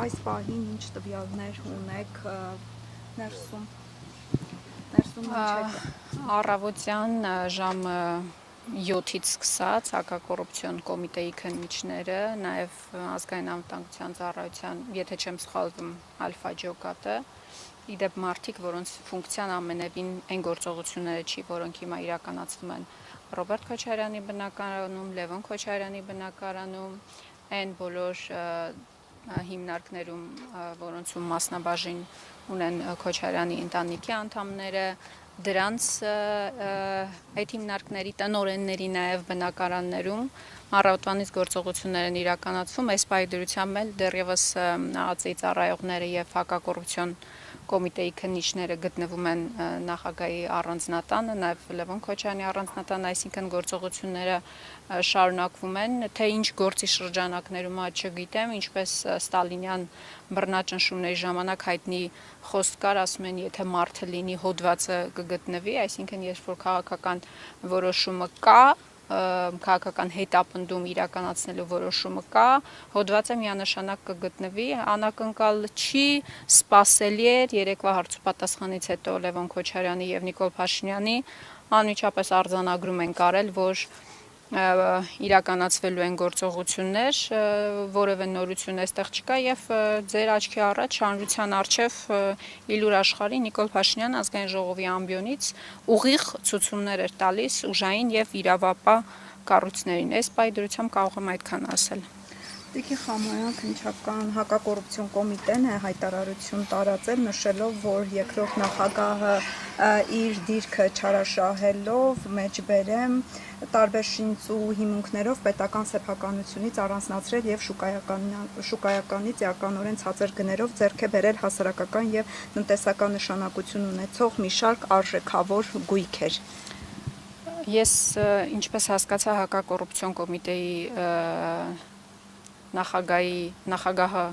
այս պահին ինչ տվյալներ ունեք ներսում Առավոտյան ժամը 7-ից սկսած հակակոռուպցիոն կոմիտեի քննիչները, նաև ազգային անվտանգության ծառայության, եթե չեմ սխալվում, Ալֆա ջոկատը, իդեպ մարդիկ, որոնց ֆունկցիան ամենևին այն գործողությունները չի, որոնք հիմա իրականացվում են Ռոբերտ Քոչարյանի բնակարանում, Լևոն Քոչարյանի բնակարանում, այն բոլոր հիմնարկներում, որոնցում մասնաբաժին ունեն Քոչարյանի ընտանիքի անդամները, դրանց այդ հիմնարկների տնօրենների նաև բնակարաններում առավոտվանից գործողություններ են իրականացվում, այս պայդրությամբ էլ դեռևս ԱԱԾ-ի ծառայողները եւ հակակոռուպցիոն կոմիտեի քննիչները գտնվում են նախագահի առանձնատանը, նաև Լևոն Քոչարյանի առանձնատանը, այսինքն գործողությունները շարունակվում են, թե ինչ գործի շրջանակներում չգիտեմ, ինչպես ստալինյան բռնաճնշումների ժամանակ հայտնի խոսք կար, ասում են, եթե մարդը լինի, հոդվածը կգտնվի, այսինքն երբ որ քաղաքական որոշումը կա, քաղաքական հետապնդում իրականացնելու որոշումը կա, հոդվածը միանշանակ կգտնվի, անակնկալ չի, սպասելի էր երեկվա հարցուպատասխանից հետո Լևոն Քոչարյանի եւ Նիկոլ Փաշինյանի անմիջապես արձանագրում են կարել, որ իրականացվելու են գործողություններ, որևէ նորություն այստեղ չկա եւ ձեր աչքի առաջ հանրության առջեւ Իլուր Աշխարհի Նիկոլ Փաշինյանը ազգային ժողովի ամբիոնից ուղիղ ցուցումներ էր տալիս ուժային եւ իրավապահ կառույցներին։ Այս պայդրությամբ կարող եմ այդքան ասել։ Տիկին Խամոյան քննչական հակակոռուպցիոն կոմիտեն է հայտարարություն տարածել, նշելով, որ երկրորդ նախագահը իր դիրքը չարաշահելով մեջբերեմ տարբեր շինց ու հիմունքներով պետական սեփականությունից առանձնացրել եւ շուկայականից էականորեն ցածր գներով ձեռք է բերել հասարակական եւ տնտեսական նշանակություն ունեցող մի շարք արժեքավոր գույքեր։ Ես ինչպես հասկացա հակակոռուպցիոն կոմիտեի նախագահը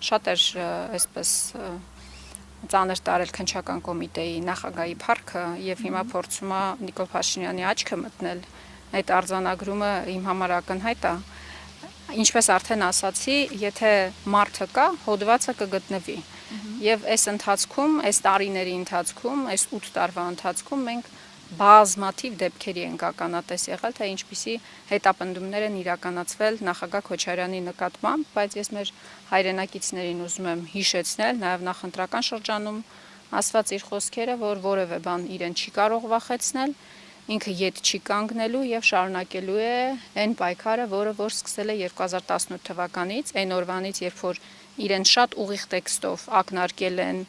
շատ էր այսպես ծանր տարել քննչական կոմիտեի նախագահի փառքը եւ հիմա փորձում է Նիկոլ Փաշինյանի աչքը մտնել այդ արձանագրումը իմ համար ակնհայտ է ինչպես արդեն ասացի եթե մարդը կա հոդվածը կգտնվի եւ այս ընթացքում այս տարիների ընթացքում այս 8 տարվա ընթացքում մենք բազմաթիվ դեպքերի ենք ականատես եղել, թե ինչպիսի հետապնդումներ են իրականացվել նախագահ Քոչարյանի նկատմամբ, բայց ես մեր հայրենակիցներին ուզում եմ հիշեցնել, նաև նախընտրական շրջանում ասված իր խոսքերը, որ որևէ բան իրեն չի կարող վախեցնել, ինքը ետ չի կանգնելու եւ շարունակելու է այն պայքարը, որը որ սկսել է 2018 թվականից, այն օրվանից, երբ որ իրեն շատ ուղիղ տեքստով ակնարկել են,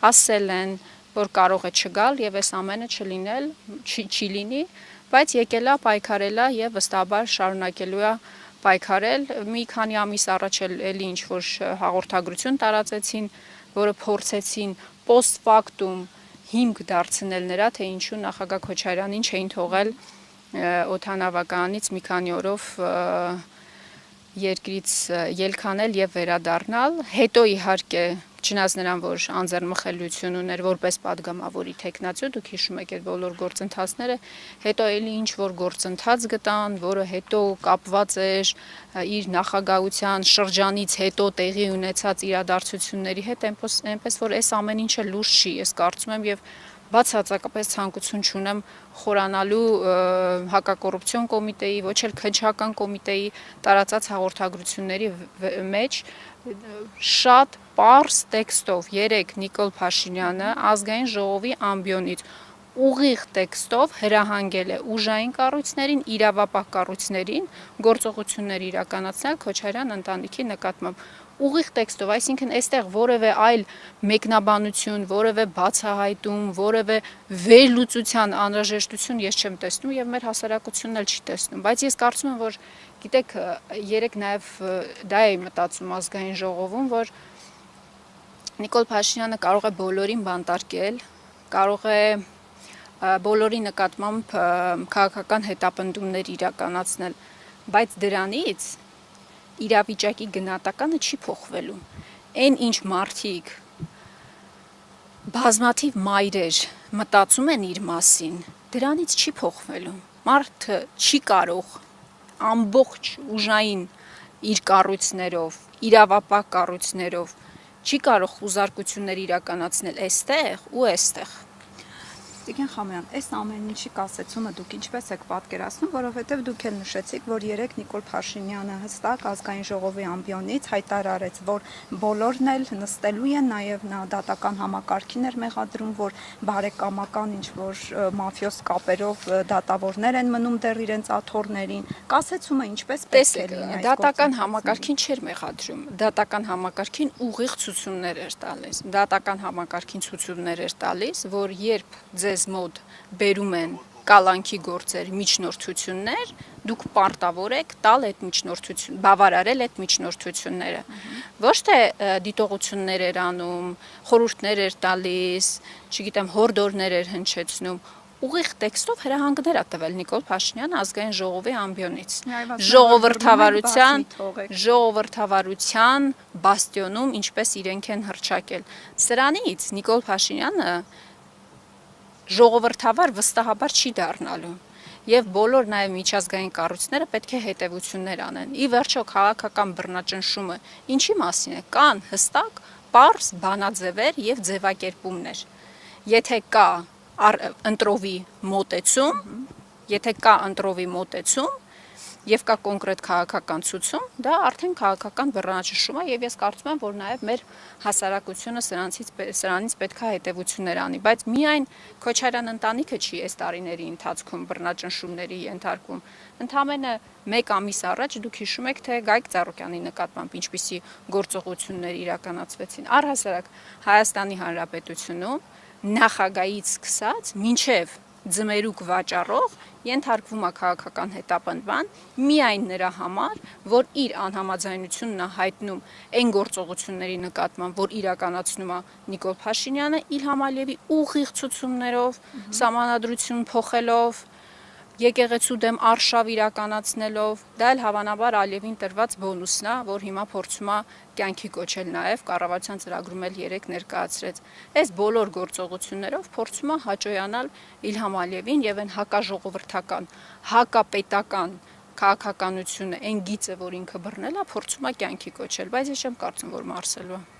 ասել են որ կարող է չգալ եւ այս ամենը չլինել, չի լինի, բայց եկելա պայքարելա եւ վստահաբար շարունակելու է պայքարել։ Մի քանի ամիս առաջ էլի ինչ որ հաղորդագրություն տարածեցին, որը փորձեցին post factum հիմք դարձնել նրա, թե ինչու նախագահ Քոչարյանին չէին թողել օդանավականից մի քանի օրով երկրից ելքանել եւ վերադառնալ, հետո իհարկե չնայած նրան, որ անձեռնմխելիություն ուներ որպես падգամավորի տեխնացու, դուք հիշում եք այդ բոլոր գործընթացները, հետո էլի ինչ որ գործընթաց գտան, որը հետո կապված էր իր նախագահության շրջանից հետո տեղի ունեցած իրադարձությունների հետ, այնպես որ այս ամեն ինչը լուրջ չի, ես կարծում եմ եւ բացարձակապես ցանկություն չունեմ խորանալու հակակոռուպցիոն կոմիտեի, ոչ էլ քննչական կոմիտեի տարածած հաղորդագրությունների մեջ շատ պարզ տեքստով երեք Նիկոլ Փաշինյանը ազգային ժողովի ամբիոնից ուղիղ տեքստով հրահանգել է ուժային կառույցներին, իրավապահ կառույցներին գործողություններ իրականացնել Քոչարյան ընտանիքի նկատմամբ ուղիղ տեքստով, այսինքն այստեղ որևէ այլ մեկնաբանություն, որևէ բացահայտում, որևէ վերլուծության անհրաժեշտություն ես չեմ տեսնում եւ մեր հասարակությունն էլ չի տեսնում, բայց ես կարծում եմ, որ գիտեք, երեք նաեւ դա էի մտածում ազգային ժողովում, որ Նիկոլ Փաշինյանը կարող է բոլորին բանտարկել, կարող է բոլորի նկատմամբ քաղաքական հետապնդումներ իրականացնել, բայց դրանից իրավիճակի գնահատականը չի փոխվելու։ Այն ինչ մարդիկ բազմաթիվ մայրեր մտածում են իր մասին, դրանից չի փոխվելու։ Մարդը չի կարող ամբողջ ուժային իր կառույցներով, իրավապահ կառույցներով չի կարող խուզարկություններ իրականացնել այստեղ ու այստեղ։ Տիկին Խամոյան, այս ամեն ինչի կասեցումը դուք ինչպես եք պատկերացնում, որովհետև դուք էլ նշեցիք, որ երեք Նիկոլ Փաշինյանը հստակ ազգային ժողովի ամբիոնից հայտարարեց, որ բոլորն էլ նստելու են, նաև նա դատական համակարգին էր մեղադրում, որ բարեկամական ինչ-որ մաֆիոզ կապերով դատավորներ են մնում դեռ իրենց աթոռներին։ Կասեցումը ինչպես պետք է լինի այս դատական համակարգին չէր մեղադրում, դատական համակարգին ուղիղ ցուցումներ էր տալիս։ Դատական համակարգին ցուցումներ էր տալիս, որ երբ ձեզ մոտ բերում են կալանքի գործեր, միջնորդություններ, դուք պարտավոր եք տալ այդ միջնորդություն, բավարարել այդ միջնորդությունները։ Ոչ թե դիտողություններ էր անում, խորհուրդներ էր տալիս, չգիտեմ, հորդորներ էր հնչեցնում, ուղիղ տեքստով հրահանգներ ա տվել Նիկոլ Փաշինյանը ազգային ժողովի ամբիոնից։ Ժողովրդավարության բաստիոնում ինչպես իրենք են հռչակել։ Սրանից Նիկոլ Փաշինյանը ժողովրդավար վստահաբար չի դառնալու եւ բոլոր նաեւ միջազգային կառույցները պետք է հետեւություններ անեն։ Ի վերջո քաղաքական բռնաճնշումը ինչի մասին է, կան հստակ պարզ բանաձևեր եւ ձևակերպումներ։ Եթե կա ընտրովի մոտեցում, եւ կա կոնկրետ քաղաքական ցուցում, դա արդեն քաղաքական բռնաճնշում է եւ ես կարծում եմ, որ նաեւ մեր հասարակությունը սրանից պետք է հետեւություններ անի, բայց միայն Քոչարյան ընտանիքը չի այս տարիների ընթացքում բռնաճնշումների ենթարկվում։ Ընդամենը 1 ամիս առաջ դուք հիշում եք, թե Գայք Ծառուկյանի նկատմամբ ինչպիսի գործողություններ իրականացվեցին։ Առհասարակ Հայաստանի Հանրապետությունում նախագահից սկսած մինչև ձմերուկ վաճառող ենթարկվում է քաղաքական հետապնդման միայն նրա համար, որ իր անհամաձայնությունն է հայտնում այն գործողությունների նկատմամբ, որ իրականացնում է Նիկոլ Փաշինյանը Իլհամ Ալիևի ուղիղ ցուցումներով, սահմանադրություն փոխելով, եկեղեցու դեմ արշավ իրականացնելով, դա էլ հավանաբար Ալիևին տրված բոնուսն է, որ հիմա փորձում է կյանքի կոչել նաև կառավարության ծրագրում էլ 3 ներկայացրեց։ Այս բոլոր գործողություններով փորձում է հաճոյանալ Իլհամ Ալիևին եւ այն հակաժողովրդական, հակապետական քաղաքականությունը, այն գիծը, որ ինքը բռնել է, փորձում է կյանքի կոչել, բայց ես չեմ կարծում, որ մարսելու է։